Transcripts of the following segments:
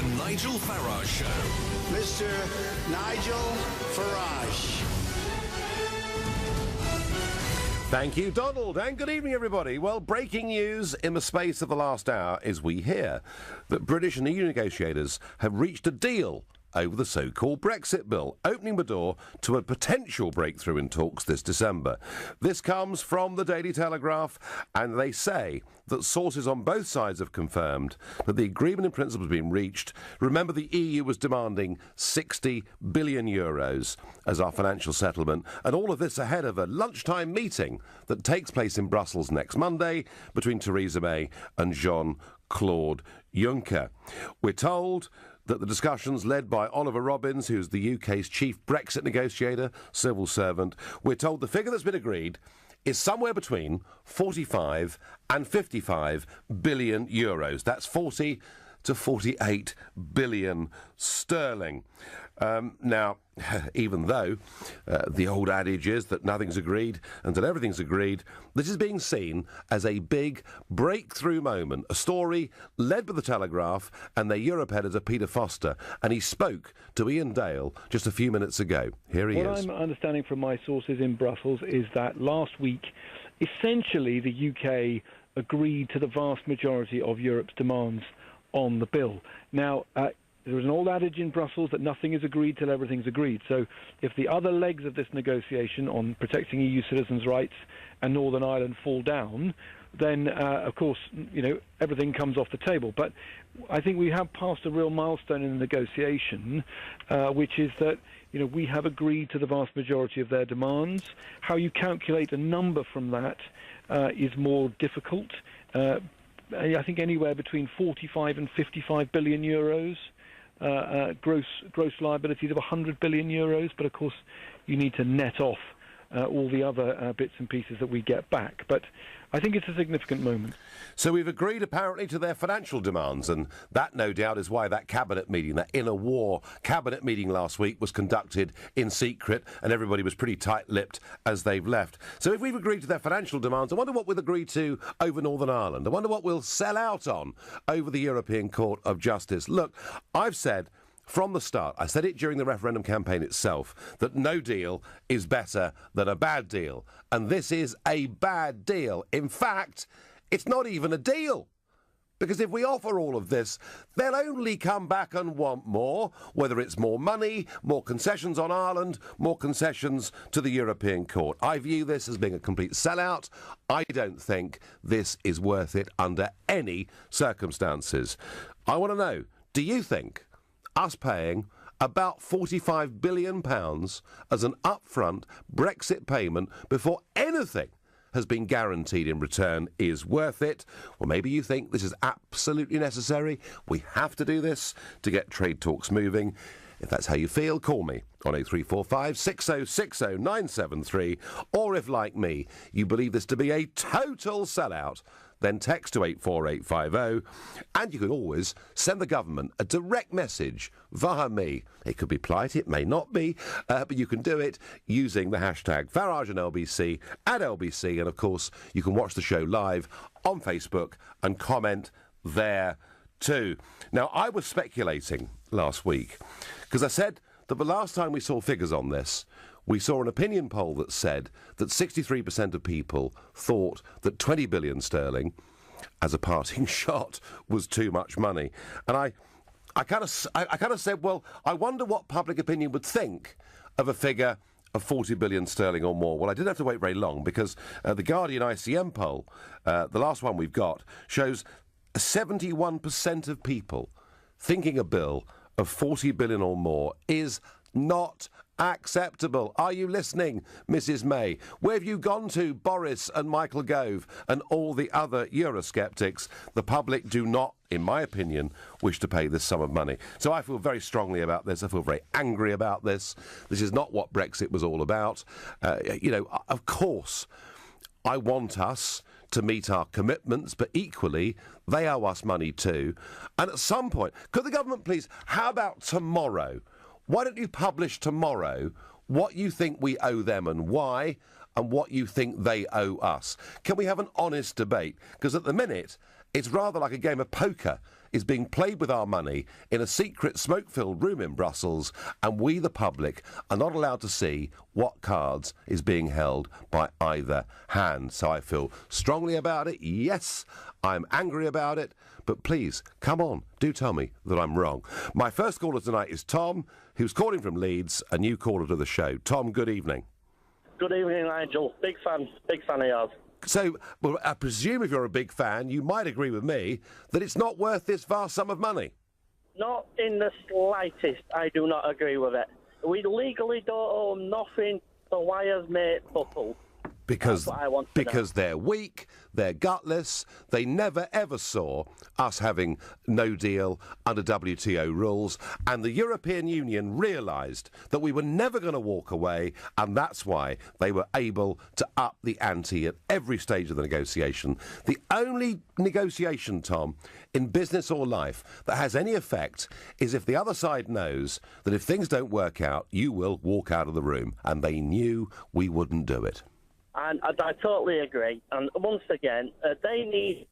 The Nigel Farage Show. Mr. Nigel Farage. Thank you, Donald, and good evening, everybody. Well, breaking news in the space of the last hour is we hear that British and EU negotiators have reached a deal over the so-called Brexit bill, opening the door to a potential breakthrough in talks this December. This comes from the Daily Telegraph, and they say that sources on both sides have confirmed that the agreement in principle has been reached. Remember, the EU was demanding 60 billion euros as our financial settlement, and all of this ahead of a lunchtime meeting that takes place in Brussels next Monday between Theresa May and Jean-Claude Juncker. We're told that the discussions led by Oliver Robbins, who's the UK's chief Brexit negotiator, civil servant, we're told the figure that's been agreed is somewhere between 45 and 55 billion euros. That's 40 to 48 billion sterling. Now, even though the old adage is that nothing's agreed until everything's agreed, this is being seen as a big breakthrough moment, a story led by the Telegraph and their Europe editor Peter Foster, and he spoke to Ian Dale just a few minutes ago. Here he is. What I'm understanding from my sources in Brussels is that last week, essentially the UK agreed to the vast majority of Europe's demands on the bill. Now, there is an old adage in Brussels that nothing is agreed till everything's agreed. So if the other legs of this negotiation on protecting EU citizens' rights and Northern Ireland fall down, then, of course, everything comes off the table. But I think we have passed a real milestone in the negotiation, which is that, we have agreed to the vast majority of their demands. How you calculate a number from that is more difficult. I think anywhere between 45 and 55 billion euros. Gross liabilities of 100 billion euros, but of course you need to net off all the other bits and pieces that we get back. But I think it's a significant moment. So we've agreed apparently to their financial demands, and that no doubt is why that cabinet meeting, that inner war cabinet meeting last week was conducted in secret, and everybody was pretty tight-lipped as they've left. So if we've agreed to their financial demands, I wonder what we'll agree to over Northern Ireland. I wonder what we'll sell out on over the European Court of Justice. Look, I've said from the start, I said it during the referendum campaign itself, that no deal is better than a bad deal. And this is a bad deal. In fact, it's not even a deal. Because if we offer all of this, they'll only come back and want more, whether it's more money, more concessions on Ireland, more concessions to the European Court. I view this as being a complete sellout. I don't think this is worth it under any circumstances. I want to know, do you think us paying about £45 billion as an upfront Brexit payment before anything has been guaranteed in return is worth it? Or maybe you think this is absolutely necessary. We have to do this to get trade talks moving. If that's how you feel, call me on 0345 6060 973. Or if, like me, you believe this to be a total sellout, then text to 84850, and you can always send the government a direct message via me. It could be polite, it may not be, but you can do it using the hashtag Farage and LBC at LBC, and of course you can watch the show live on Facebook and comment there too. Now, I was speculating last week because I said that the last time we saw figures on this, we saw an opinion poll that said that 63% of people thought that 20 billion sterling as a parting shot was too much money. And I kind of said, well, I wonder what public opinion would think of a figure of 40 billion sterling or more. Well, I didn't have to wait very long because the Guardian ICM poll, the last one we've got, shows 71% of people thinking a bill of 40 billion or more is not acceptable. Are you listening, Mrs May? Where have you gone to, Boris and Michael Gove and all the other Eurosceptics? The public do not, in my opinion, wish to pay this sum of money. So I feel very strongly about this. I feel very angry about this. This is not what Brexit was all about. Of course, I want us to meet our commitments, but equally, they owe us money too. And at some point, could the government please, how about tomorrow? Why don't you publish tomorrow what you think we owe them and why, and what you think they owe us? Can we have an honest debate? Because at the minute, it's rather like a game of poker. is being played with our money in a secret smoke-filled room in Brussels, and we, the public, are not allowed to see what cards is being held by either hand. So I feel strongly about it. Yes, I'm angry about it. But please, come on, do tell me that I'm wrong. My first caller tonight is Tom, who's calling from Leeds, a new caller to the show. Tom, good evening. Good evening, Nigel. Big fan of yours. So, well, I presume if you're a big fan, you might agree with me that it's not worth this vast sum of money. Not in the slightest, I do not agree with it. We legally don't own nothing, so why has made football? Because know. They're weak, they're gutless, they never ever saw us having no deal under WTO rules, and the European Union realised that we were never going to walk away, and that's why they were able to up the ante at every stage of the negotiation. The only negotiation, Tom, in business or life that has any effect is if the other side knows that if things don't work out, you will walk out of the room, and they knew we wouldn't do it. And I totally agree. And once again, they need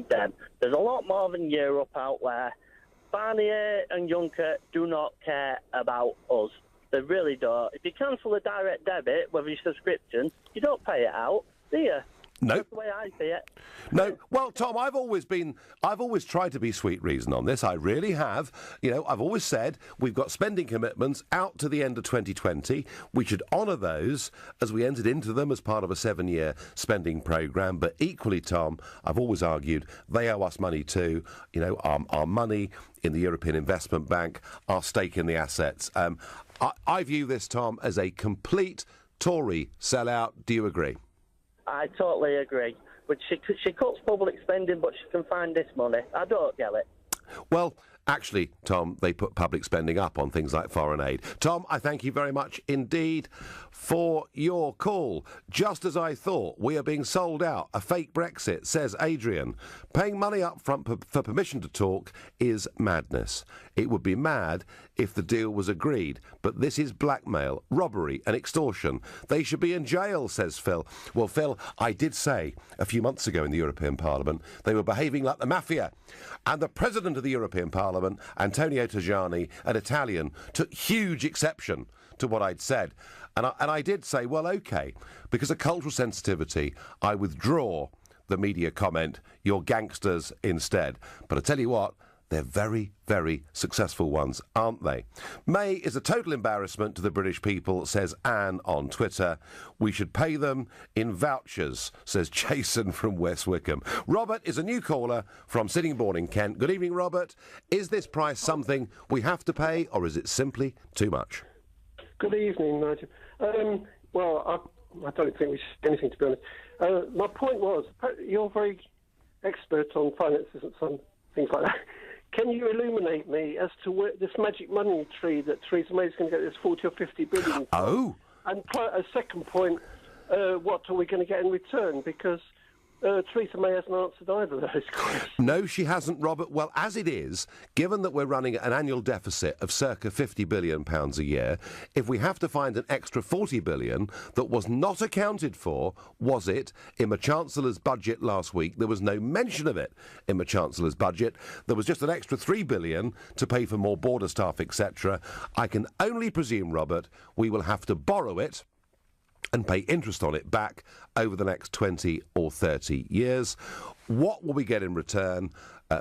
them. There's a lot more than Europe out there. Barnier and Juncker do not care about us. They really don't. If you cancel a direct debit, whether your subscription, you don't pay it out, do you? No. That's the way I see it. No. Well, Tom, I've always tried to be sweet reason on this. I really have. You know, I've always said we've got spending commitments out to the end of 2020. We should honour those as we entered into them as part of a 7-year spending programme. But equally, Tom, I've always argued they owe us money too. You know, our money in the European Investment Bank, our stake in the assets. I view this, Tom, as a complete Tory sellout. Do you agree? I totally agree. But she cuts public spending, but she can find this money. I don't get it. Well, actually, Tom, they put public spending up on things like foreign aid. Tom, I thank you very much indeed for your call. Just as I thought, we are being sold out. A fake Brexit, says Adrian. Paying money up front for permission to talk is madness. It would be mad if the deal was agreed. But this is blackmail, robbery and extortion. They should be in jail, says Phil. Well, Phil, I did say a few months ago in the European Parliament they were behaving like the mafia. And the President of the European Parliament, Antonio Tajani, an Italian, took huge exception to what I'd said. And I did say, well, OK, because of cultural sensitivity, I withdraw the media comment, you're gangsters instead. But I tell you what, they're very, very successful ones, aren't they? May is a total embarrassment to the British people, says Anne on Twitter. We should pay them in vouchers, says Jason from West Wickham. Robert is a new caller from Sittingbourne in Kent. Good evening, Robert. Is this price something we have to pay, or is it simply too much? Good evening, Nigel. Well, I don't think we should do anything, to be honest. My point was, you're very expert on finances and some things like that. Can you illuminate me as to where this magic money tree that Theresa May is going to get this 40 or 50 billion from? Oh. And a second point, what are we going to get in return? Because Theresa May hasn't answered either of those questions. No, she hasn't, Robert. Well, as it is, given that we're running an annual deficit of circa £50 billion a year, if we have to find an extra £40 billion that was not accounted for, was it, in the Chancellor's budget last week? There was no mention of it in the Chancellor's budget. There was just an extra £3 billion to pay for more border staff, etc. I can only presume, Robert, we will have to borrow it and pay interest on it back over the next 20 or 30 years. What will we get in return?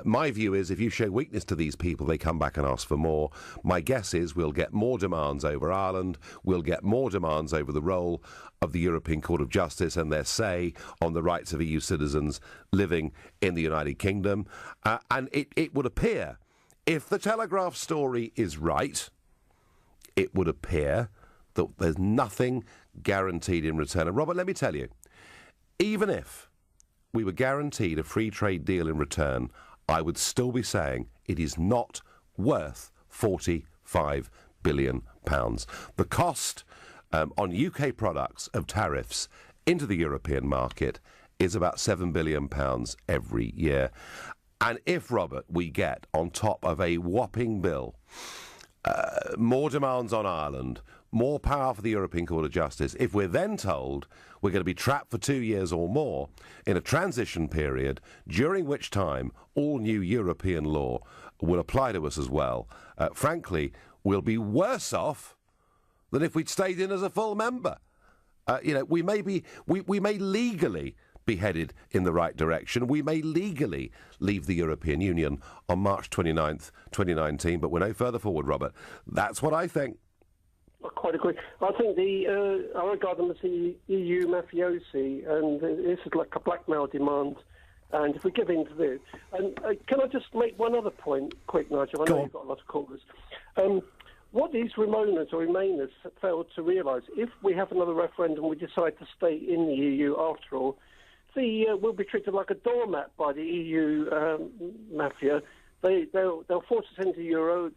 My view is if you show weakness to these people, they come back and ask for more. My guess is we'll get more demands over Ireland. We'll get more demands over the role of the European Court of Justice and their say on the rights of EU citizens living in the United Kingdom. And it would appear, if the Telegraph story is right, it would appear that there's nothing guaranteed in return. And Robert, let me tell you, even if we were guaranteed a free trade deal in return, I would still be saying it is not worth £45 billion. The cost on UK products of tariffs into the European market is about £7 billion every year. And if, Robert, we get on top of a whopping bill more demands on Ireland, more power for the European Court of Justice. If we're then told we're going to be trapped for 2 years or more in a transition period, during which time all new European law will apply to us as well, frankly, we'll be worse off than if we'd stayed in as a full member. We may legally be headed in the right direction. We may legally leave the European Union on March 29th, 2019, but we're no further forward, Robert. That's what I think. I quite agree. I think I regard them as the EU mafiosi, and this is like a blackmail demand. And if we give in to this, and can I just make one other point, quick, Nigel? I know you've got a lot of callers. What these Remainers failed to realise, if we have another referendum, we decide to stay in the EU after all, we'll be treated like a doormat by the EU mafia. They'll force us into Euro.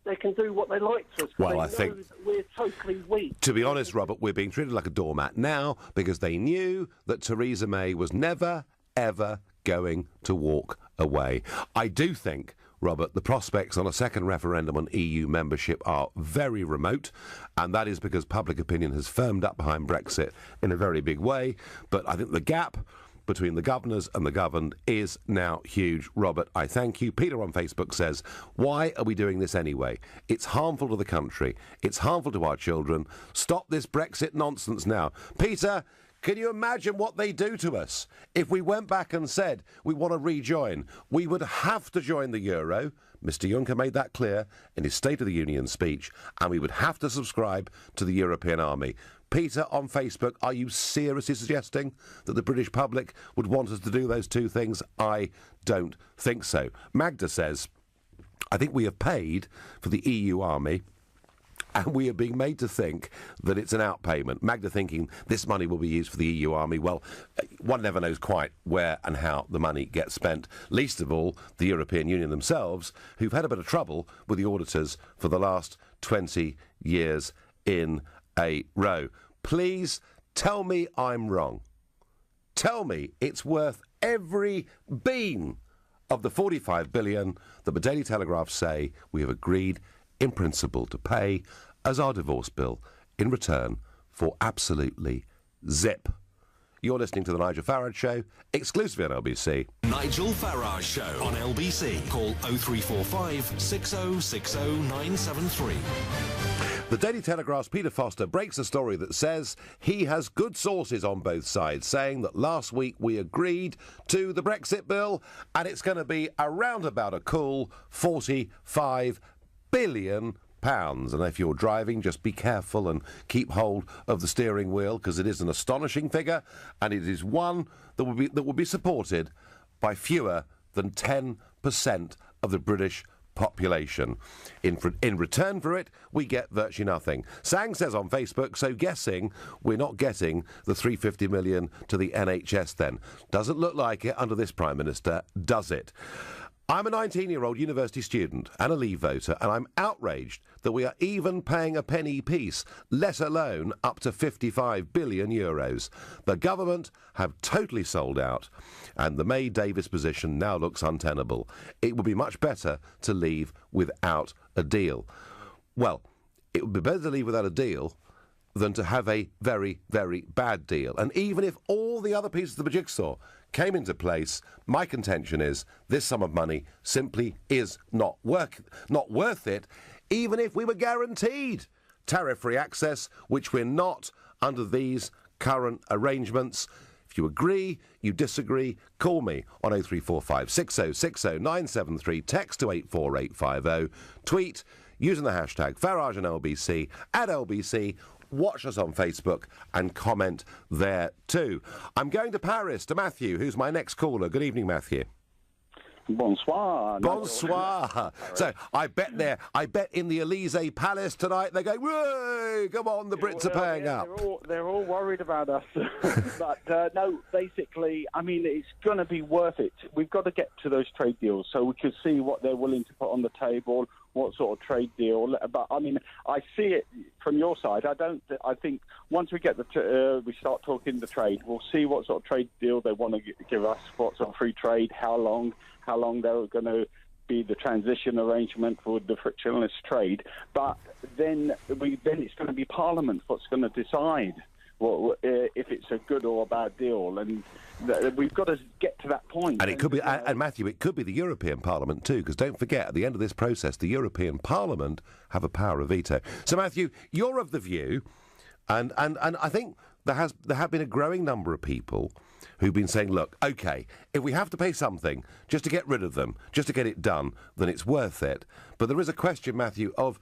They can do what they like to us. Well, I think we're totally weak. To be honest, Robert, we're being treated like a doormat now because they knew that Theresa May was never, ever going to walk away. I do think, Robert, the prospects on a second referendum on EU membership are very remote, and that is because public opinion has firmed up behind Brexit in a very big way. But I think the gap between the governors and the governed is now huge. Robert, I thank you. Peter on Facebook says, why are we doing this anyway? It's harmful to the country. It's harmful to our children. Stop this Brexit nonsense now. Peter, can you imagine what they do to us? If we went back and said we want to rejoin, we would have to join the euro. Mr Juncker made that clear in his State of the Union speech, and we would have to subscribe to the European army. Peter on Facebook, are you seriously suggesting that the British public would want us to do those two things? I don't think so. Magda says, I think we have paid for the EU army, and we are being made to think that it's an outpayment. Magda thinking this money will be used for the EU army. Well, one never knows quite where and how the money gets spent, least of all the European Union themselves, who've had a bit of trouble with the auditors for the last 20 years in a row. Please tell me I'm wrong. Tell me it's worth every bean of the 45 billion that the Daily Telegraph say we have agreed in principle to pay as our divorce bill in return for absolutely zip. You're listening to The Nigel Farage Show, exclusively on LBC. Nigel Farage Show on LBC. Call 0345 6060 973. The Daily Telegraph's Peter Foster breaks a story that says he has good sources on both sides, saying that last week we agreed to the Brexit bill and it's going to be around about a cool 45 billion pounds. And if you're driving, just be careful and keep hold of the steering wheel, because it is an astonishing figure, and it is one that will be supported by fewer than 10% of the British population. In return for it, we get virtually nothing. Sang says on Facebook, so guessing we're not getting the 350 million to the NHS then. Doesn't look like it under this Prime Minister, does it? I'm a 19-year-old university student and a Leave voter, and I'm outraged that we are even paying a penny piece, let alone up to 55 billion euros. The government have totally sold out, and the May-Davis position now looks untenable. It would be much better to leave without a deal. Well, it would be better to leave without a deal than to have a very, very bad deal. And even if all the other pieces of the jigsaw came into place, my contention is this sum of money simply is not worth it, even if we were guaranteed tariff-free access, which we're not under these current arrangements. If you agree, you disagree, call me on 0345 6060 973, text to 84850, tweet using the hashtag Farage and LBC at LBC. Watch us on Facebook and comment there too. I'm going to Paris to Matthew, who's my next caller. Good evening, Matthew. Bonsoir. Bonsoir. So I bet in the Elysee Palace tonight they go, "Whoa, come on, the Brits are paying up." They're all worried about us. But no, basically, I mean, it's going to be worth it. We've got to get to those trade deals so we can see what they're willing to put on the table, what sort of trade deal. But I mean, I see it from your side. I think once we get we start talking the trade, we'll see what sort of trade deal they want to give us, what sort of free trade, how long they're going to be the transition arrangement for the frictionless trade. But then it's going to be Parliament what's going to decide if it's a good or a bad deal, and we've got to get to that point. And it could be, and Matthew, it could be the European Parliament too, because don't forget, at the end of this process, the European Parliament have a power of veto. So, Matthew, you're of the view, and I think there have been a growing number of people who've been saying, look, OK, if we have to pay something just to get rid of them, just to get it done, then it's worth it. But there is a question, Matthew, of,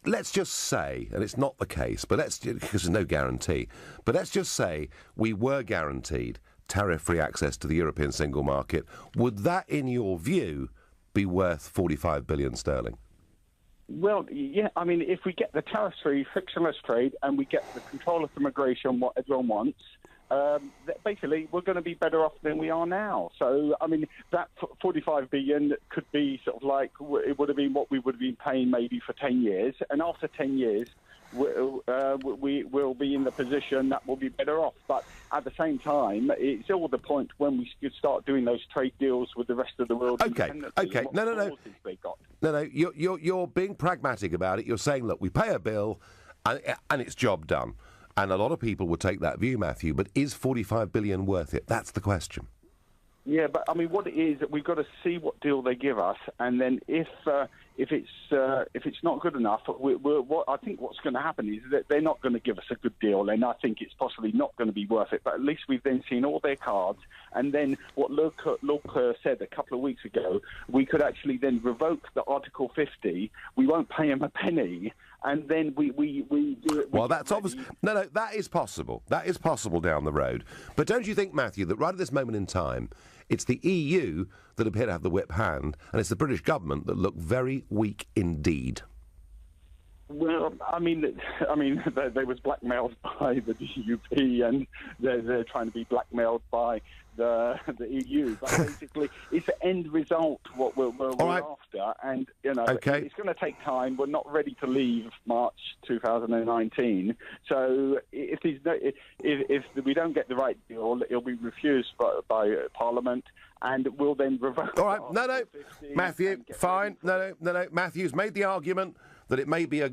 let's just say, and it's not the case, but because there's no guarantee, but let's just say we were guaranteed tariff-free access to the European single market. Would that, in your view, be worth 45 billion sterling? Well, yeah, I mean, if we get the tariff-free, frictionless trade and we get the control of immigration, what everyone wants, basically we're going to be better off than we are now. So, I mean, that 45 billion could be sort of like, it would have been what we would have been paying maybe for 10 years. And after 10 years, we will be in the position that we'll be better off. But at the same time, it's all the point when we start doing those trade deals with the rest of the world. OK. No, you're being pragmatic about it. You're saying, look, we pay a bill and it's job done. And a lot of people would take that view, Matthew, but is 45 billion worth it? That's the question. Yeah, but I mean, what it is, we've got to see what deal they give us, and then if it's not good enough, what I think what's going to happen is that they're not going to give us a good deal, and I think it's possibly not going to be worth it. But at least we've then seen all their cards, and then what Luke said a couple of weeks ago, we could actually then revoke the Article 50. We won't pay them a penny. And then we do it. Well, that's obvious. No, that is possible. That is possible down the road. But don't you think, Matthew, that right at this moment in time, it's the EU that appear to have the whip hand, and it's the British government that look very weak indeed? Well, I mean, they was blackmailed by the DUP, and they're trying to be blackmailed by the EU. But basically, it's the end result what we're after, and it's going to take time. We're not ready to leave March 2019. So if we don't get the right deal, it'll be refused by Parliament, and we'll then revoke. All right, no, Matthew, fine, no. Matthew's made the argument that it may be a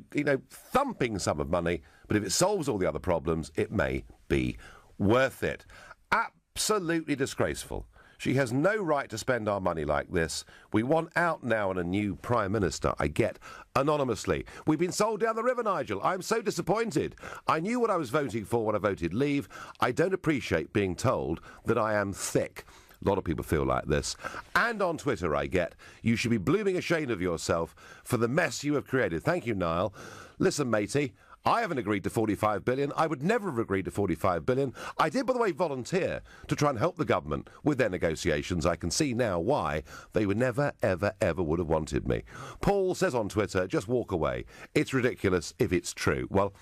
thumping sum of money, but if it solves all the other problems, it may be worth it. Absolutely disgraceful. She has no right to spend our money like this. We want out now and a new Prime Minister, I get, anonymously. We've been sold down the river, Nigel. I'm so disappointed. I knew what I was voting for when I voted Leave. I don't appreciate being told that I am thick. A lot of people feel like this. And on Twitter, I get, you should be blooming ashamed of yourself for the mess you have created. Thank you, Niall. Listen, matey, I haven't agreed to 45 billion. I would never have agreed to 45 billion. I did, by the way, volunteer to try and help the government with their negotiations. I can see now why they would never, ever, ever would have wanted me. Paul says on Twitter, just walk away. It's ridiculous if it's true. Well,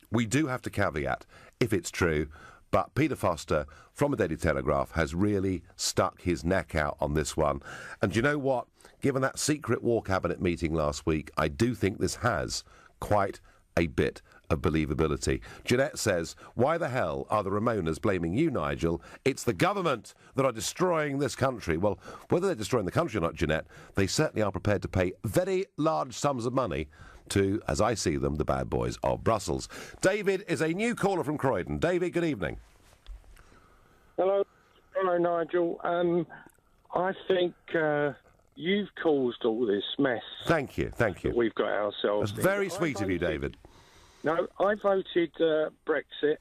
we do have to caveat if it's true. But Peter Foster from the Daily Telegraph has really stuck his neck out on this one. And do you know what? Given that secret war cabinet meeting last week, I do think this has quite a bit of believability. Jeanette says, why the hell are the Ramonas blaming you, Nigel? It's the government that are destroying this country. Well, whether they're destroying the country or not, Jeanette, they certainly are prepared to pay very large sums of money to, as I see them, the bad boys of Brussels. David is a new caller from Croydon. David, good evening. Hello, Nigel. I think you've caused all this mess. Thank you. That we've got ourselves. That's very sweet of you, David. No, I voted Brexit,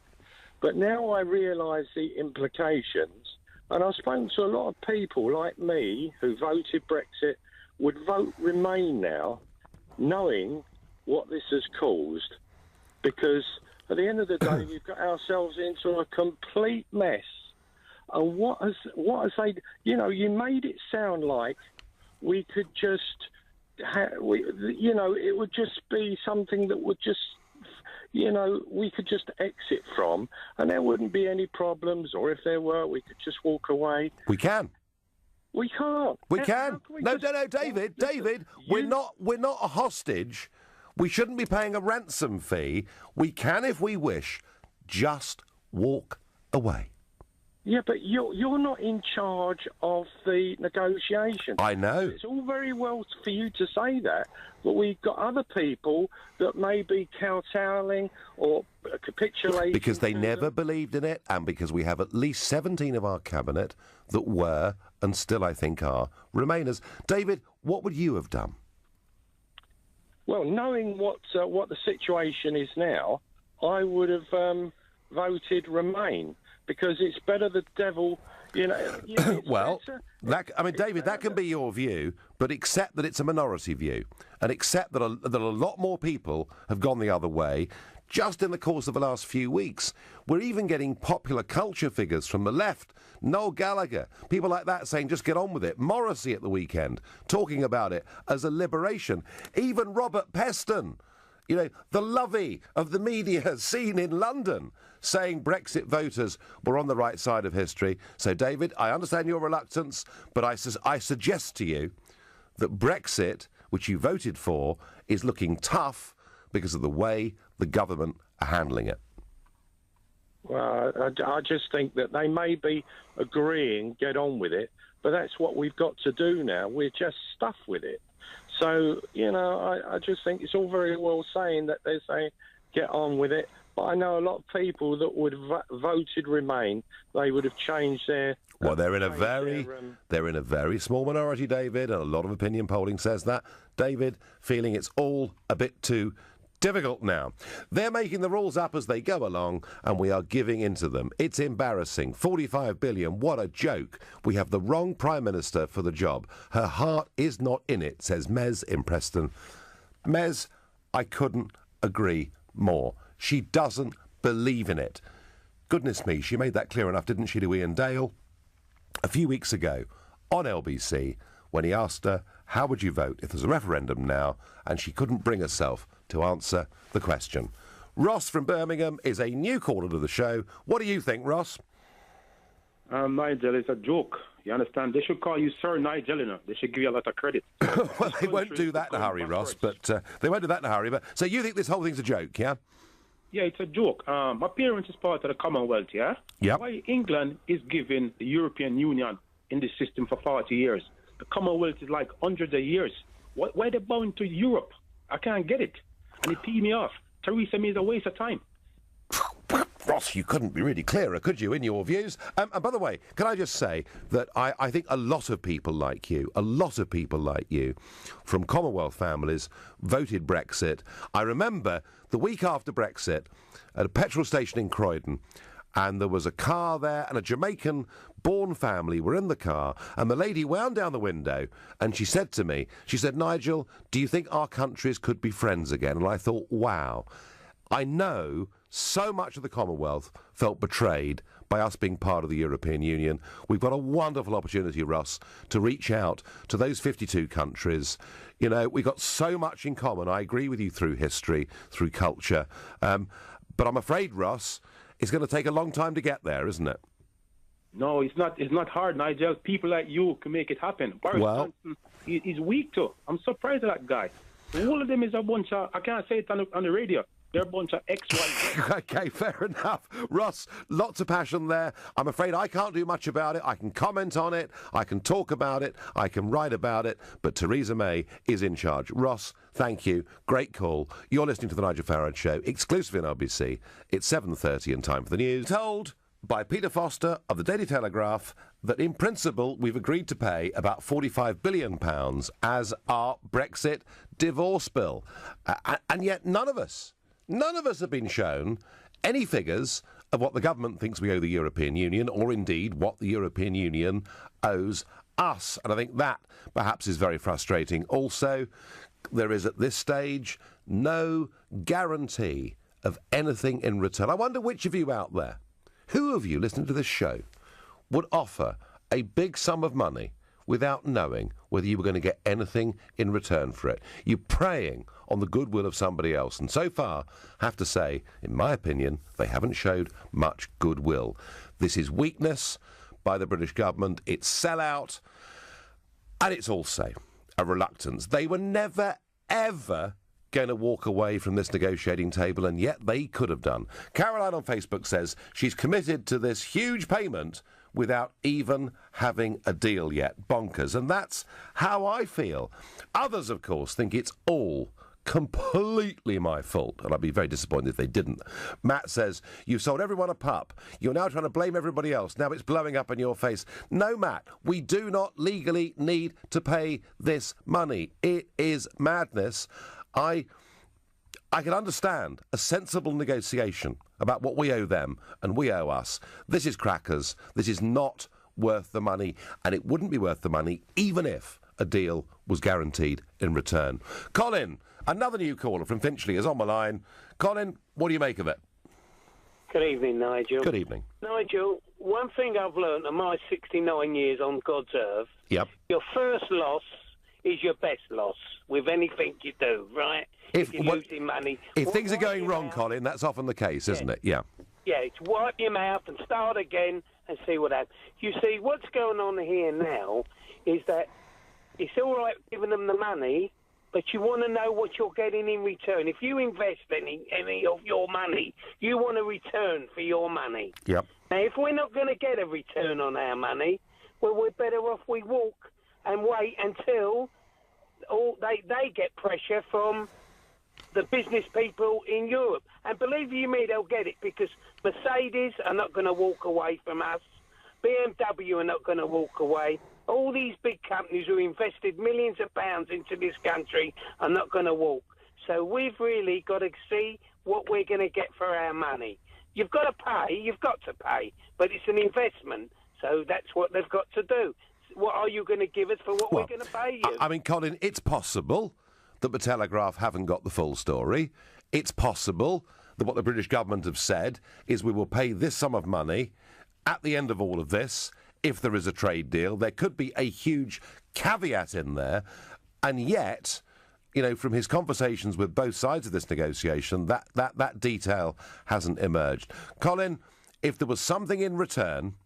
but now I realise the implications, and I've spoken to a lot of people like me who voted Brexit would vote Remain now, knowing what this has caused, because at the end of the day, we've got ourselves into a complete mess. And what has they? You made it sound like we could just, it would just be something that would just, we could just exit from, and there wouldn't be any problems. Or if there were, we could just walk away. We can. We can't. We can. No, David. David, we're not a hostage. We shouldn't be paying a ransom fee. We can, if we wish, just walk away. Yeah, but you're not in charge of the negotiations. I know. It's all very well for you to say that, but we've got other people that may be kowtowing or capitulating. Because they never believed in it, and because we have at least 17 of our cabinet that were, and still I think are, Remainers. David, what would you have done? Well, knowing what the situation is now, I would have voted Remain, because it's better the devil, Well, David, that can be your view, but accept that it's a minority view, and accept that a lot more people have gone the other way just in the course of the last few weeks. We're even getting popular culture figures from the left, Noel Gallagher, people like that saying just get on with it. Morrissey at the weekend talking about it as a liberation. Even Robert Peston, the lovey of the media seen in London, saying Brexit voters were on the right side of history. So, David, I understand your reluctance, but I suggest to you that Brexit, which you voted for, is looking tough because of the way the government are handling it. Well, I just think that they may be agreeing, get on with it, but that's what we've got to do now. We're just stuffed with it. So, I just think it's all very well saying that they're saying get on with it, but I know a lot of people that would have voted Remain. They would have changed their... Well, they're in a very small minority, David, and a lot of opinion polling says that. David, feeling it's all a bit too difficult now. They're making the rules up as they go along, and we are giving into them. It's embarrassing. 45 billion, what a joke. We have the wrong Prime Minister for the job. Her heart is not in it, says Mez in Preston. Mez, I couldn't agree more. She doesn't believe in it. Goodness me, she made that clear enough, didn't she, to Ian Dale a few weeks ago on LBC when he asked her, how would you vote if there's a referendum now? And she couldn't bring herself to answer the question. Ross from Birmingham is a new caller to the show. What do you think, Ross? Nigel, it's a joke. You understand? They should call you Sir Nigel, They should give you a lot of credit. Well, they won't do that in a hurry, Ross, but they won't do that in a hurry. But so you think this whole thing's a joke, yeah? Yeah, it's a joke. My parents is part of the Commonwealth, yeah? Yeah. Why England is giving the European Union in this system for 40 years? The Commonwealth is like hundreds of years. Why are they bound to Europe? I can't get it. And it peed me off. Theresa May is a waste of time. Ross, you couldn't be really clearer, could you, in your views? And by the way, can I just say that I think a lot of people like you from Commonwealth families voted Brexit. I remember the week after Brexit at a petrol station in Croydon, and there was a car there, and a Jamaican-born family were in the car, and the lady wound down the window, and she said to me, Nigel, do you think our countries could be friends again? And I thought, wow, I know so much of the Commonwealth felt betrayed by us being part of the European Union. We've got a wonderful opportunity, Ross, to reach out to those 52 countries. We've got so much in common. I agree with you through history, through culture. But I'm afraid, Ross, it's going to take a long time to get there, isn't it? No, it's not. It's not hard, Nigel. People like you can make it happen. Boris Johnson, he's weak too. I'm surprised at that guy. All of them is a bunch of, I can't say it on the radio, they're a bunch of X-Y. OK, fair enough. Ross, lots of passion there. I'm afraid I can't do much about it. I can comment on it, I can talk about it, I can write about it, but Theresa May is in charge. Ross, thank you. Great call. You're listening to The Nigel Farage Show, exclusively on LBC. It's 7:30 and time for the news. Told by Peter Foster of the Daily Telegraph that in principle we've agreed to pay about £45 billion as our Brexit divorce bill. And yet none of us have been shown any figures of what the government thinks we owe the European Union, or indeed what the European Union owes us. And I think that perhaps is very frustrating. Also, there is at this stage no guarantee of anything in return. I wonder which of you out there, who of you listening to this show, would offer a big sum of money without knowing whether you were going to get anything in return for it. You're preying on the goodwill of somebody else. And so far, I have to say, in my opinion, they haven't showed much goodwill. This is weakness by the British government. It's sellout. And it's also a reluctance. They were never, ever going to walk away from this negotiating table, and yet they could have done. Caroline on Facebook says she's committed to this huge payment without even having a deal yet. Bonkers. And that's how I feel. Others, of course, think it's all completely my fault, and I'd be very disappointed if they didn't. Matt says, you've sold everyone a pup. You're now trying to blame everybody else. Now it's blowing up in your face. No, Matt, we do not legally need to pay this money. It is madness. I can understand a sensible negotiation about what we owe them and we owe us. This is crackers. This is not worth the money, and it wouldn't be worth the money even if a deal was guaranteed in return. Colin, another new caller from Finchley, is on my line. Colin, what do you make of it? Good evening, Nigel. Good evening. Nigel, one thing I've learned in my 69 years on God's earth, Yep. your first loss is your best loss with anything you do, right? If you're losing money. If things are going wrong, Colin, that's often the case, isn't it? Yeah. Yeah, it's wipe your mouth and start again and see what happens. You see, what's going on here now is that it's all right giving them the money, but you want to know what you're getting in return. If you invest any of your money, you want a return for your money. Yep. Now, if we're not going to get a return on our money, well, we're better off we walk and wait until they get pressure from the business people in Europe. And believe you me, they'll get it, because Mercedes are not going to walk away from us. BMW are not going to walk away. All these big companies who invested millions of pounds into this country are not going to walk. So we've really got to see what we're going to get for our money. You've got to pay, but it's an investment, so that's what they've got to do. What are you going to give us for what we're going to pay you? I mean, Colin, it's possible that the Telegraph haven't got the full story. It's possible that what the British government have said is we will pay this sum of money at the end of all of this if there is a trade deal. There could be a huge caveat in there, and yet, you know, from his conversations with both sides of this negotiation, that detail hasn't emerged. Colin, if there was something in return,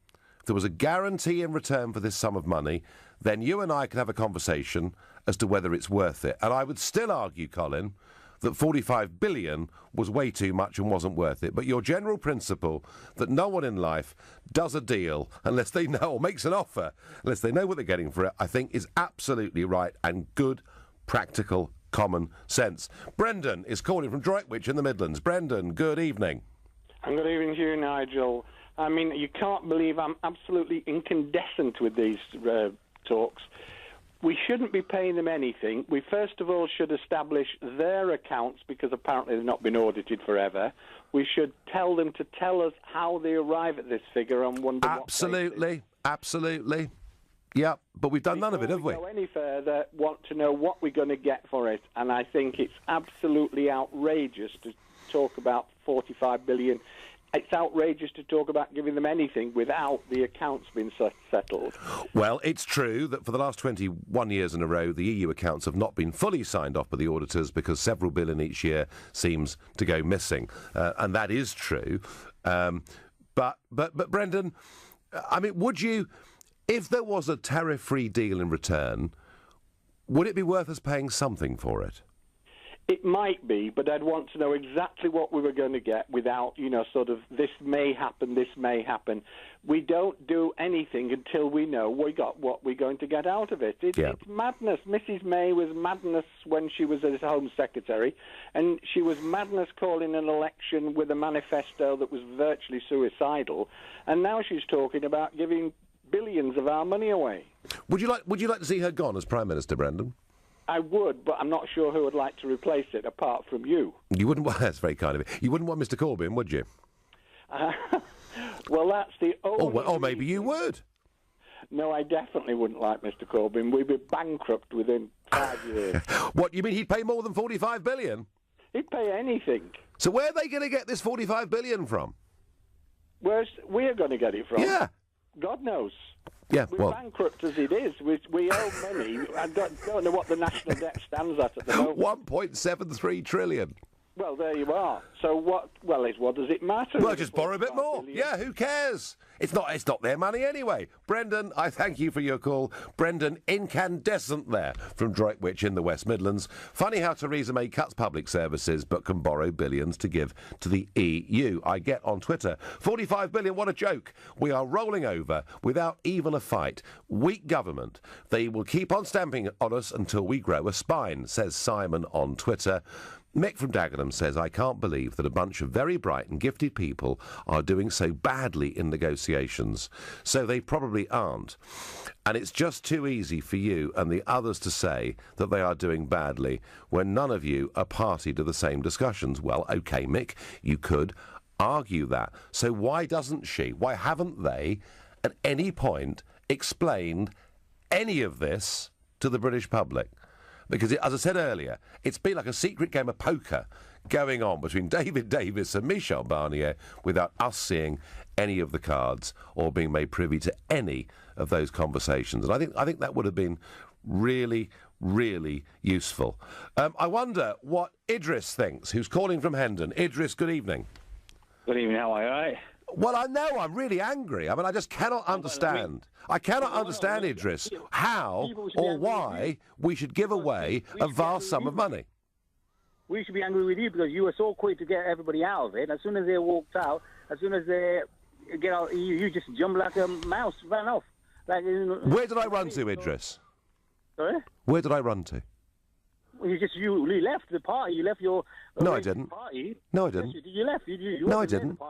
if there was a guarantee in return for this sum of money, then you and I could have a conversation as to whether it's worth it. And I would still argue, Colin, that 45 billion was way too much and wasn't worth it. But your general principle that no one in life does a deal unless they know, or makes an offer, unless they know what they're getting for it, I think is absolutely right and good, practical, common sense. Brendan is calling from Droitwich in the Midlands. Brendan, good evening. And good evening to you, Nigel. I mean, you can't believe I'm absolutely incandescent with these talks. We shouldn't be paying them anything. We first of all should establish their accounts, because apparently they've not been audited forever. We should tell them to tell us how they arrive at this figure and wonder Absolutely. Yeah, but we've done none of it, have we? Before we go any further, want to know what we're going to get for it. And I think it's absolutely outrageous to talk about 45 billion. It's outrageous to talk about giving them anything without the accounts being settled. Well, it's true that for the last 21 years in a row, the EU accounts have not been fully signed off by the auditors because several billion each year seems to go missing. And that is true. But Brendan, I mean, would you, if there was a tariff-free deal in return, would it be worth us paying something for it? It might be, but I'd want to know exactly what we were going to get without, sort of, this may happen, this may happen. We don't do anything until we know what we're going to get out of it. It's madness. Mrs. May was madness when she was as Home Secretary, and she was madness calling an election with a manifesto that was virtually suicidal, and now she's talking about giving billions of our money away. Would you like to see her gone as Prime Minister, Brendan? I would, but I'm not sure who would like to replace it apart from you. You wouldn't want... That's very kind of you. You wouldn't want Mr Corbyn, would you? Well, that's the only... Or maybe you would. No, I definitely wouldn't like Mr Corbyn. We'd be bankrupt within 5 years. What, you mean he'd pay more than 45 billion? He'd pay anything. So where are they going to get this 45 billion from? Where's we're going to get it from? Yeah. God knows. Yeah, We're bankrupt as it is. We owe money. I don't know what the national debt stands at the moment. 1.73 trillion. Well, there you are. So what? Well, what does it matter? Well, just borrow a bit more. Yeah, who cares? It's not their money anyway. Brendan, I thank you for your call. Brendan, incandescent there from Droitwich in the West Midlands. Funny how Theresa May cuts public services but can borrow billions to give to the EU. I get on Twitter, 45 billion, what a joke. We are rolling over without even a fight. Weak government. They will keep on stamping on us until we grow a spine, says Simon on Twitter. Mick from Dagenham says, I can't believe that a bunch of very bright and gifted people are doing so badly in negotiations. So they probably aren't. And it's just too easy for you and the others to say that they are doing badly when none of you are party to the same discussions. Well, OK, Mick, you could argue that. So why doesn't she? Why haven't they, at any point, explained any of this to the British public? Because, as I said earlier, it's been like a secret game of poker going on between David Davis and Michel Barnier without us seeing any of the cards or being made privy to any of those conversations. And I think that would have been really, really useful. I wonder what Idris thinks, who's calling from Hendon. Idris, good evening. Good evening, how are you, all right? Well, I know, I'm really angry. I mean, I just cannot understand. I cannot understand, Idris, how or why we should give away a vast sum of money. We should be angry with you because you were so quick to get everybody out of it. As soon as they walked out, as soon as they get out, you just jumped like a mouse, ran off. Like, where did I run to, Idris? Sorry? Where did I run to? You left the party. You left your no, I didn't. Party. No, I didn't. You left. You no, I didn't.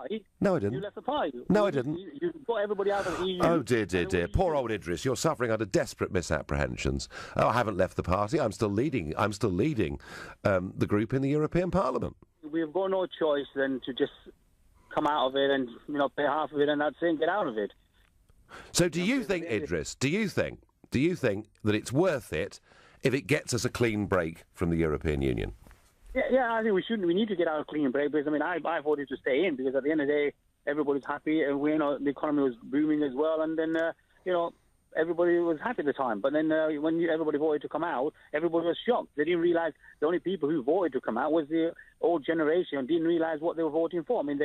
No, I didn't. You left the party. No, I didn't. You got everybody out of the EU. Oh dear, dear, dear. Poor old Idris. You're suffering under desperate misapprehensions. Oh, I haven't left the party. I'm still leading. The group in the European Parliament. We've got no choice then to just come out of it and pay half of it and that's it and get out of it. So, do you think, Idris? Do you think that it's worth it if it gets us a clean break from the European Union? Yeah, I think we shouldn't. We need to get out a clean break because, I voted to stay in because at the end of the day, everybody's happy and the economy was booming as well and then, everybody was happy at the time. But then when everybody voted to come out, everybody was shocked. They didn't realise the only people who voted to come out was the old generation and didn't realise what they were voting for. I mean,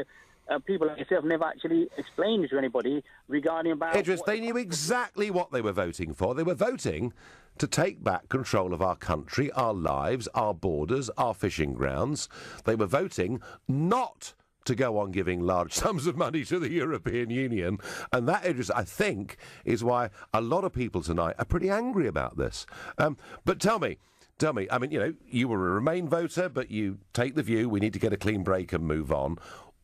people like yourself never actually explained to anybody regarding about... Idris, they knew exactly what they were voting for. They were voting to take back control of our country, our lives, our borders, our fishing grounds. They were voting not to go on giving large sums of money to the European Union. And that, Idris, I think, is why a lot of people tonight are pretty angry about this. But tell me, I mean, you were a Remain voter, but you take the view we need to get a clean break and move on.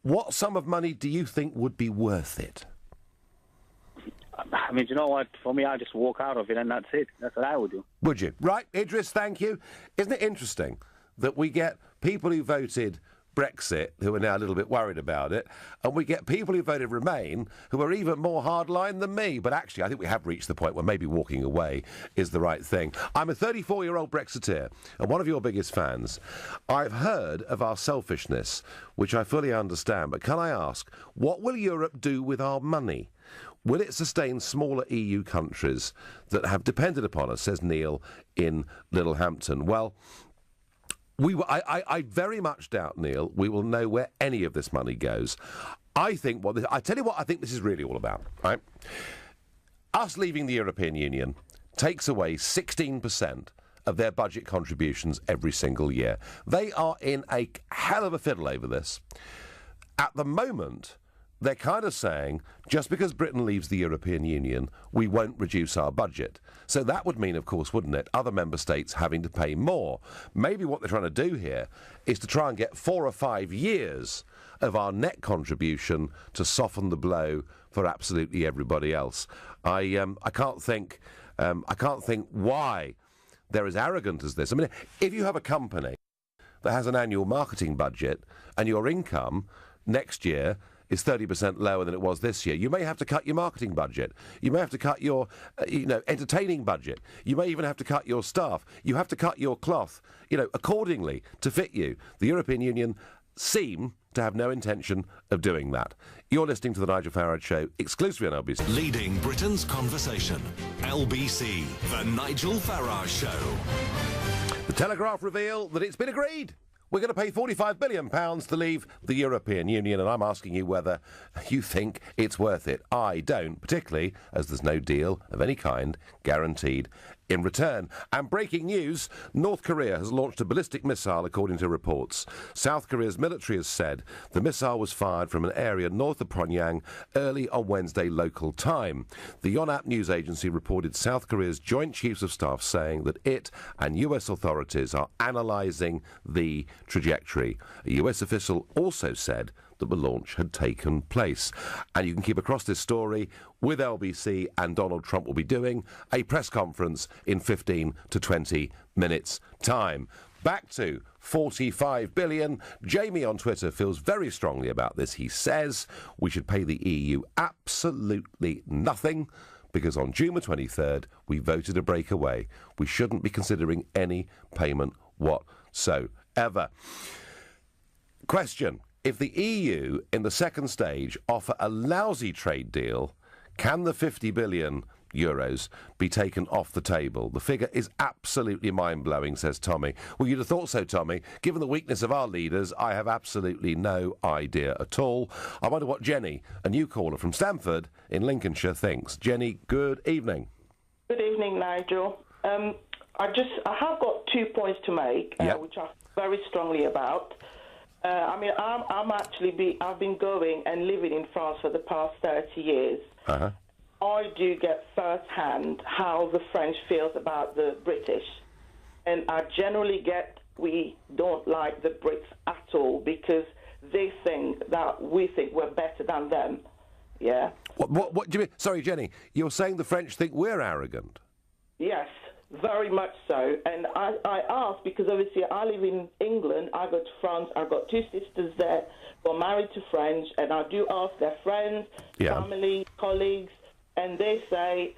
What sum of money do you think would be worth it? I mean, do you know what? For me, I just walk out of it and that's it. That's what I would do. Would you? Right, Idris, thank you. Isn't it interesting that we get people who voted Brexit who are now a little bit worried about it, and we get people who voted Remain who are even more hardline than me? But actually, I think we have reached the point where maybe walking away is the right thing. I'm a 34-year-old Brexiteer and one of your biggest fans. I've heard of our selfishness, which I fully understand, but can I ask, what will Europe do with our money? Will it sustain smaller EU countries that have depended upon us, says Neil in Littlehampton? Well, I very much doubt, Neil, we will know where any of this money goes. I tell you what I think this is really all about, right? Us leaving the European Union takes away 16% of their budget contributions every single year. They are in a hell of a fiddle over this. At the moment, they're kind of saying, just because Britain leaves the European Union, we won't reduce our budget. So that would mean, of course, wouldn't it, other member states having to pay more. Maybe what they're trying to do here is to try and get 4 or 5 years of our net contribution to soften the blow for absolutely everybody else. I can't think why they're as arrogant as this. I mean, if you have a company that has an annual marketing budget and your income next year is 30% lower than it was this year, you may have to cut your marketing budget. You may have to cut your, entertaining budget. You may even have to cut your staff. You have to cut your cloth, accordingly to fit you. The European Union seem to have no intention of doing that. You're listening to The Nigel Farage Show, exclusively on LBC. Leading Britain's conversation. LBC, The Nigel Farage Show. The Telegraph reveal that it's been agreed. we're going to pay £45 billion to leave the European Union, and I'm asking you whether you think it's worth it. I don't, particularly as there's no deal of any kind guaranteed in return. And breaking news, North Korea has launched a ballistic missile, according to reports. South Korea's military has said the missile was fired from an area north of Pyongyang early on Wednesday local time. The Yonhap news agency reported South Korea's Joint Chiefs of Staff saying that it and US authorities are analysing the trajectory. A US official also said that the launch had taken place. And you can keep across this story with LBC, and Donald Trump will be doing a press conference in 15 to 20 minutes' time. Back to 45 billion. Jamie on Twitter feels very strongly about this. He says we should pay the EU absolutely nothing because on June the 23rd we voted to break away. We shouldn't be considering any payment whatsoever. Question. If the EU, in the second stage, offer a lousy trade deal, can the 50 billion euros be taken off the table? The figure is absolutely mind-blowing, says Tommy. Well, you'd have thought so, Tommy. Given the weakness of our leaders, I have absolutely no idea at all. I wonder what Jenny, a new caller from Stamford in Lincolnshire, thinks. Jenny, good evening. Good evening, Nigel. I have got 2 points to make, which I feel very strongly about. I've been going and living in France for the past 30 years. Uh-huh. I do get first-hand how the French feels about the British. And I generally get we don't like the Brits at all because they think that we think we're better than them. Yeah? What do you mean? Sorry, Jenny, you're saying the French think we're arrogant? Yes. Very much so. And I ask because obviously I live in England, I go to France, I've got 2 sisters there who are married to French, and I do ask their friends, family, colleagues, and they say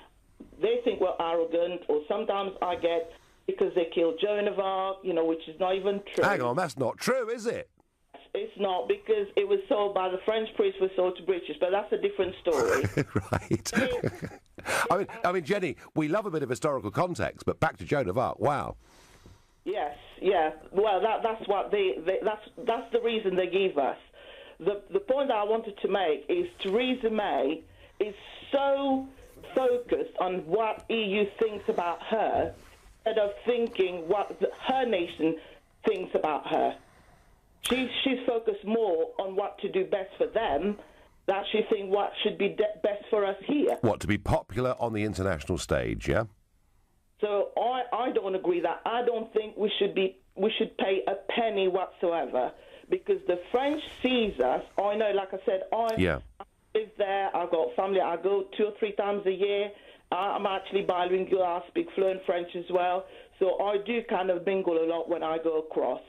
they think we're arrogant, or sometimes I get because they killed Joan of Arc, which is not even true. Hang on, that's not true, is it? It's not, because it was sold by the French priests, was sold to British, but that's a different story. Right. I mean, Jenny, we love a bit of historical context, but back to Joan of Arc, wow. Yes, yeah. Well, that's what that's the reason they give us. The point that I wanted to make is Theresa May is so focused on what EU thinks about her instead of thinking what her nation thinks about her. She's focused more on what to do best for them than she thinks what should be best for us here. What, to be popular on the international stage, yeah? So I don't agree that. I don't think we should pay a penny whatsoever because the French sees us. I know, like I said, I live there. I've got family. I go 2 or 3 times a year. I'm actually bilingual. I speak fluent French as well. So I do kind of mingle a lot when I go across.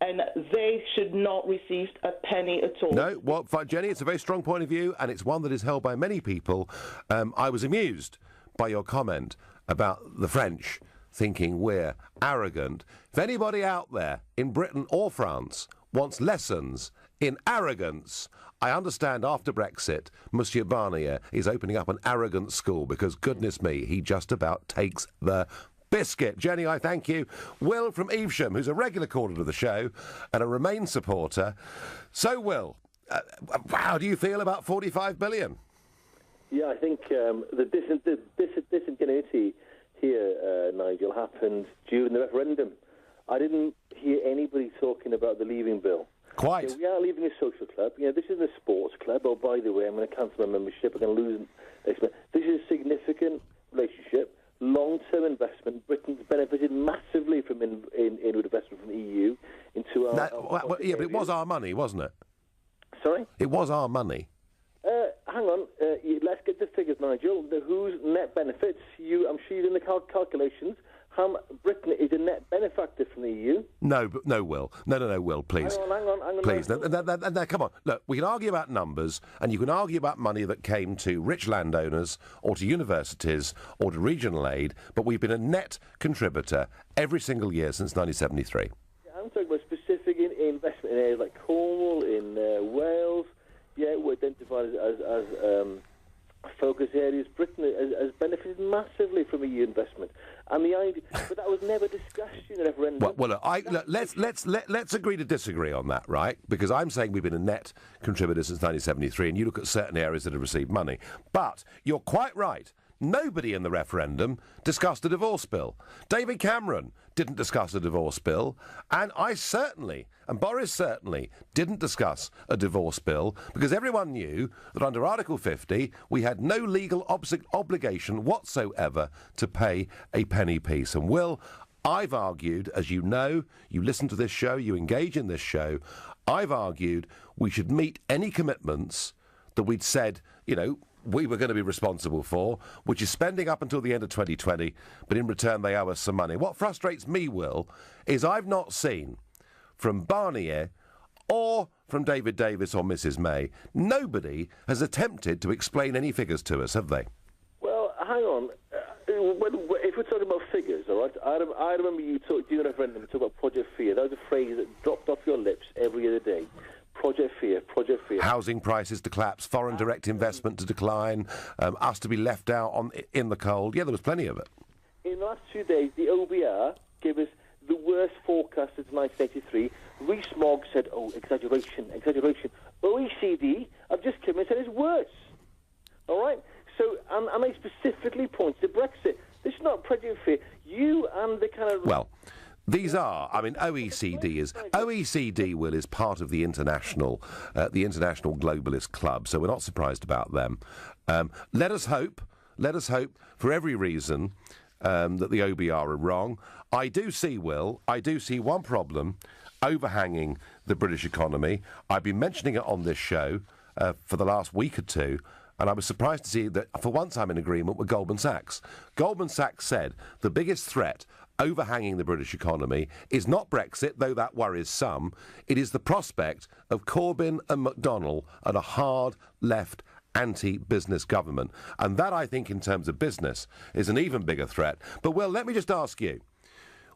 And they should not receive a penny at all. No, well, Jenny, it's a very strong point of view, and it's one that is held by many people. I was amused by your comment about the French thinking we're arrogant. If anybody out there in Britain or France wants lessons in arrogance, I understand after Brexit, Monsieur Barnier is opening up an arrogant school because, goodness me, he just about takes the biscuit. Jenny, I thank you. Will from Evesham, who's a regular caller to the show and a Remain supporter. So, Will, how do you feel about 45 billion? Yeah, I think the disingenuity here, Nigel, happened during the referendum. I didn't hear anybody talking about the leaving bill. Quite. We are leaving a social club. This is a sports club. Oh, by the way, I'm going to cancel my membership. I'm going to lose this. This is a significant relationship. Long-term investment. Britain's benefited massively from inward investment from the EU into our... but it was our money, wasn't it? Sorry? It was our money. Hang on. Let's get the figures, Nigel. Whose net benefits? I'm sure you're in the calculations. Britain is a net benefactor from the EU. No, Will. No, Will, please. Hang on. Please. No, come on. Look, we can argue about numbers, and you can argue about money that came to rich landowners or to universities or to regional aid, but we've been a net contributor every single year since 1973. I'm talking about specific investment in areas like Cornwall, in Wales. Yeah, we're identified as focus areas. Britain has benefited massively from EU investment, and the idea, but that was never discussed in the referendum. Well, let's agree to disagree on that, right? Because I'm saying we've been a net contributor since 1973, and you look at certain areas that have received money. But you're quite right. Nobody in the referendum discussed a divorce bill. David Cameron didn't discuss a divorce bill, and I certainly, and Boris certainly, didn't discuss a divorce bill because everyone knew that under Article 50 we had no legal obligation whatsoever to pay a penny piece. And Will, I've argued, as you know, you listen to this show, you engage in this show, I've argued we should meet any commitments that we'd said, you know, we were going to be responsible for, which is spending up until the end of 2020, but in return they owe us some money. What frustrates me, Will, is I've not seen from Barnier or from David Davis or Mrs May, nobody has attempted to explain any figures to us, have they? Well, hang on. If we're talking about figures, all right, I remember you during the referendum talking about Project Fear. That was a phrase that dropped off your lips every other day. Project Fear, Project Fear. Housing prices to collapse, foreign direct investment to decline, us to be left out in the cold. Yeah, there was plenty of it. In the last 2 days, the OBR gave us the worst forecast since 1983. Rees-Mogg said, oh, exaggeration. OECD, I've just come and said it's worse. All right? So, and I specifically point to Brexit. This is not Project Fear. You and the kind of... Well... These are, I mean, OECD, Will, is part of the international globalist club, so we're not surprised about them. Let us hope, for every reason, that the OBR are wrong. I do see one problem overhanging the British economy. I've been mentioning it on this show for the last week or two, and I was surprised to see that for once I'm in agreement with Goldman Sachs. Goldman Sachs said the biggest threat overhanging the British economy is not Brexit, though that worries some. It is the prospect of Corbyn and McDonnell and a hard left anti-business government. And that, I think, in terms of business, is an even bigger threat. But, Will, let me just ask you.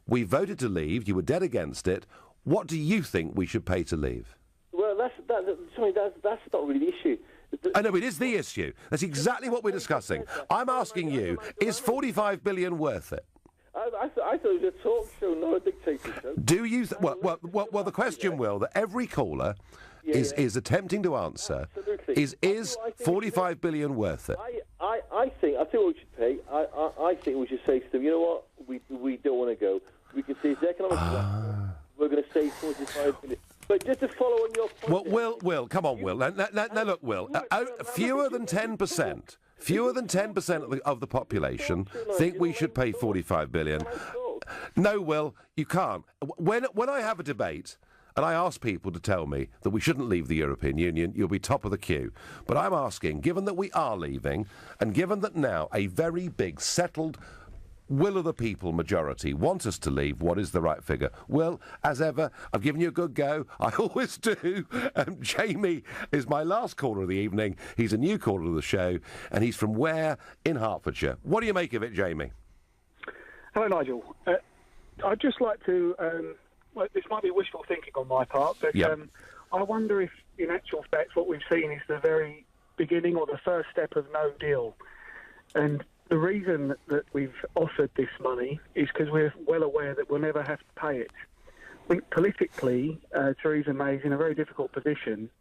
We voted to leave. You were dead against it. What do you think we should pay to leave? Well, that's not really the issue. I know, it is the issue. That's exactly what we're discussing. I'm asking you, is 45 billion worth it? I thought it was a talk show, not a dictatorship. Do you... Well, the question, Will, that every caller is attempting to answer is 45 billion worth it? I think what we should pay. I think we should say to them, you know what, we don't want to go. We can say it's economic disaster. We're going to save 45 billion. But just to follow on your point... Well, Will, come on, Will. Now, look, Will, fewer than 10%... Fewer than 10% of the population think we should pay 45 billion. No, Will, you can't. When I have a debate and I ask people to tell me that we shouldn't leave the European Union, you'll be top of the queue. But I'm asking, given that we are leaving, and given that now a very big, settled will of the people majority want us to leave, what is the right figure? Will, as ever, I've given you a good go. I always do. Jamie is my last caller of the evening. He's a new caller of the show, and he's from Ware in Hertfordshire. What do you make of it, Jamie? Hello, Nigel. I'd just like to... well, this might be wishful thinking on my part, but I wonder if, in actual fact, what we've seen is the very beginning or the first step of no deal. And the reason that we've offered this money is because we're well aware that we'll never have to pay it. I think politically, Theresa May is in a very difficult position.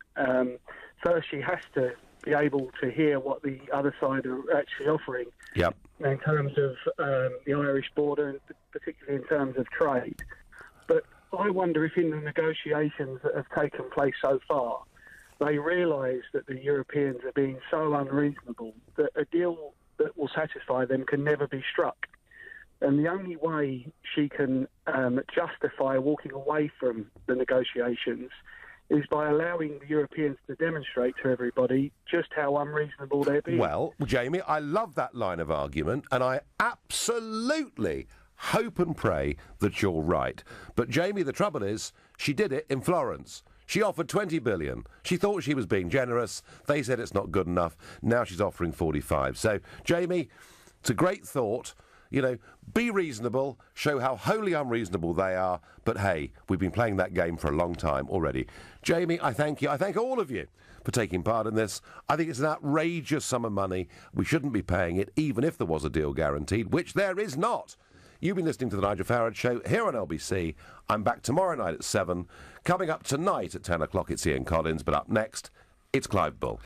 First, she has to be able to hear what the other side are actually offering in terms of the Irish border and particularly in terms of trade. But I wonder if in the negotiations that have taken place so far, they realise that the Europeans are being so unreasonable that a deal that will satisfy them can never be struck. And the only way she can justify walking away from the negotiations is by allowing the Europeans to demonstrate to everybody just how unreasonable they're being. Well, Jamie, I love that line of argument, and I absolutely hope and pray that you're right. But, Jamie, the trouble is, she did it in Florence. She offered 20 billion. She thought she was being generous. They said it's not good enough. Now she's offering 45. So, Jamie, it's a great thought. You know, be reasonable, show how wholly unreasonable they are, but hey, we've been playing that game for a long time already. Jamie, I thank you. I thank all of you for taking part in this. I think it's an outrageous sum of money. We shouldn't be paying it, even if there was a deal guaranteed, which there is not. You've been listening to the Nigel Farage Show here on LBC. I'm back tomorrow night at 7. Coming up tonight at 10 o'clock, it's Ian Collins, but up next, it's Clive Bull.